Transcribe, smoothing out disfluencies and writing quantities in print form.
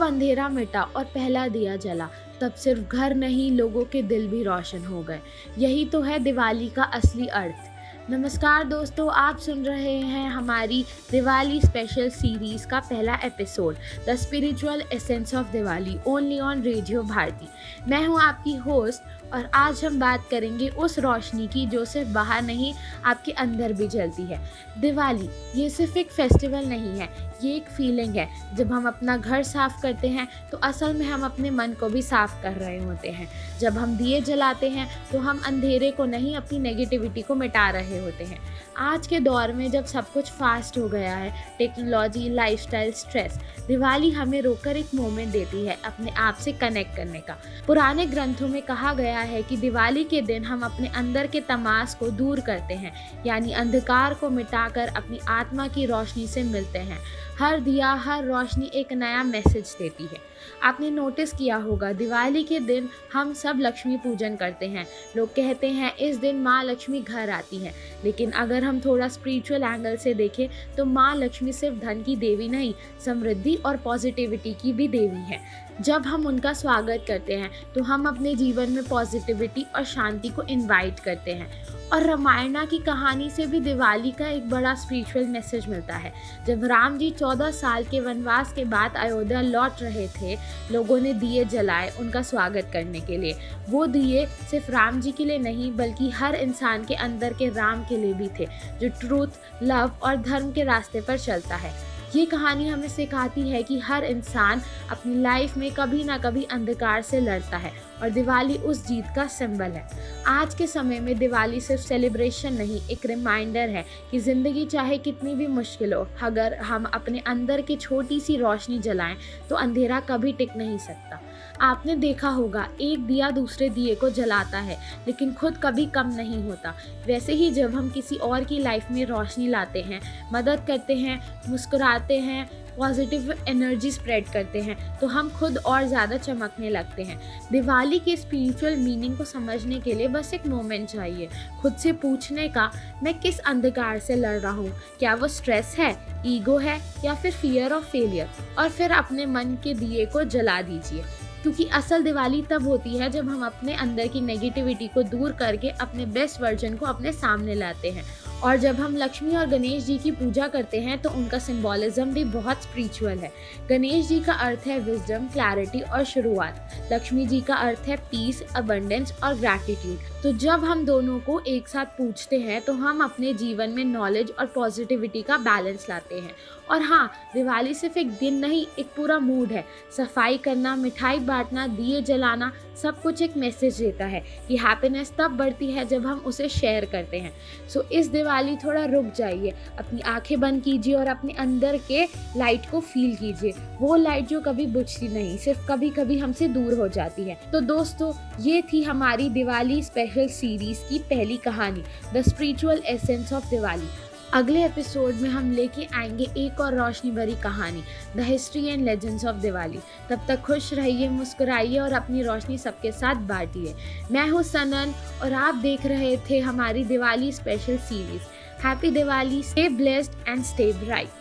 जब अंधेरा मिटा और पहला दिया जला, तब सिर्फ घर नहीं, लोगों के दिल भी रोशन हो गए। यही तो है दिवाली का असली अर्थ। नमस्कार दोस्तों, आप सुन रहे हैं हमारी दिवाली स्पेशल सीरीज का पहला episode, the spiritual essence of Diwali, only on radio Bharati. मैं हूं आपकी होस्ट और आज हम बात करेंगे उस रोशनी की जो सिर्फ बाहर नहीं, आपके अंदर भी जलती है। दिवाली ये सिर्फ एक फेस्टिवल नहीं है, ये एक फीलिंग है। जब हम अपना घर साफ करते हैं तो असल में हम अपने मन को भी साफ कर रहे होते हैं। जब हम दिए जलाते हैं तो हम अंधेरे को नहीं, अपनी नेगेटिविटी को मिटा रहे होते हैं। आज के दौर में जब सब कुछ फास्ट हो गया है, टेक्नोलॉजी, लाइफस्टाइल, स्ट्रेस, दिवाली हमें रोककर एक मोमेंट देती है अपने आप से कनेक्ट करने का। पुराने ग्रंथों में कहा गया है कि दिवाली के दिन हम अपने अंदर के तमाश को दूर करते हैं, यानी अंधकार को मिटाकर अपनी आत्मा की रोशनी से मिलते हैं। हर दिया, हर रोशनी एक नया मैसेज देती है। आपने नोटिस किया होगा, दिवाली के दिन हम सब लक्ष्मी पूजन करते हैं। लोग कहते हैं इस दिन माँ लक्ष्मी घर आती है, लेकिन अगर हम थोड़ा स्पिरिचुअल एंगल से देखें तो माँ लक्ष्मी सिर्फ धन की देवी नहीं, समृद्धि और पॉजिटिविटी की भी देवी है। जब हम उनका स्वागत करते हैं तो हम अपने जीवन में पॉजिटिविटी और शांति को इनवाइट करते हैं। और रामायण की कहानी से भी दिवाली का एक बड़ा स्पिरिचुअल मैसेज मिलता है। जब राम जी 14 साल के वनवास के बाद अयोध्या लौट रहे थे, लोगों ने दिए जलाए उनका स्वागत करने के लिए। वो दिए सिर्फ राम जी के लिए नहीं, बल्कि हर इंसान के अंदर के राम के लिए भी थे, जो ट्रूथ, लव और धर्म के रास्ते पर चलता है। ये कहानी हमें सिखाती है कि हर इंसान अपनी लाइफ में कभी ना कभी अंधकार से लड़ता है और दिवाली उस जीत का सिंबल है। आज के समय में दिवाली सिर्फ सेलिब्रेशन नहीं, एक रिमाइंडर है कि ज़िंदगी चाहे कितनी भी मुश्किल हो, अगर हम अपने अंदर की छोटी सी रोशनी जलाएं तो अंधेरा कभी टिक नहीं सकता। आपने देखा होगा, एक दिया दूसरे दिए को जलाता है लेकिन खुद कभी कम नहीं होता। वैसे ही जब हम किसी और की लाइफ में रोशनी लाते हैं, मदद करते हैं, मुस्कुराते हैं, पॉजिटिव एनर्जी स्प्रेड करते हैं, तो हम खुद और ज़्यादा चमकने लगते हैं। दिवाली के स्पिरिचुअल मीनिंग को समझने के लिए बस एक मोमेंट चाहिए, खुद से पूछने का, मैं किस अंधकार से लड़ रहा हूँ? क्या वो स्ट्रेस है, ईगो है, या फिर फियर ऑफ फेलियर? और फिर अपने मन के दिए को जला दीजिए, क्योंकि असल दिवाली तब होती है जब हम अपने अंदर की नेगेटिविटी को दूर करके अपने बेस्ट वर्जन को अपने सामने लाते हैं। और जब हम लक्ष्मी और गणेश जी की पूजा करते हैं तो उनका सिंबॉलिज्म भी बहुत स्पिरिचुअल है। गणेश जी का अर्थ है विजडम, क्लैरिटी और शुरुआत। लक्ष्मी जी का अर्थ है पीस, अबंडेंस और ग्रैटिट्यूड। तो जब हम दोनों को एक साथ पूजते हैं तो हम अपने जीवन में नॉलेज और पॉजिटिविटी का बैलेंस लाते हैं। और हाँ, दिवाली सिर्फ एक दिन नहीं, एक पूरा मूड है। सफाई करना, मिठाई बांटना, दिए जलाना, सब कुछ एक मैसेज देता है कि हैप्पीनेस तब बढ़ती है जब हम उसे शेयर करते हैं। सो इस दिवाली थोड़ा रुक जाइए, अपनी आंखें बंद कीजिए और अपने अंदर के लाइट को फील कीजिए। वो लाइट जो कभी बुझती नहीं, सिर्फ कभी कभी हमसे दूर हो जाती है। तो दोस्तों, ये थी हमारी दिवाली स्पेशल सीरीज की पहली कहानी, the spiritual essence of Diwali. अगले एपिसोड में हम लेके आएंगे एक और रोशनी भरी कहानी, the history and legends of Diwali. तब तक खुश रहिए, मुस्कुराइए और अपनी रोशनी सबके साथ बांटिए। मैं हूँ सनन और आप देख रहे थे हमारी Diwali special series. Happy Diwali, stay blessed and stay bright.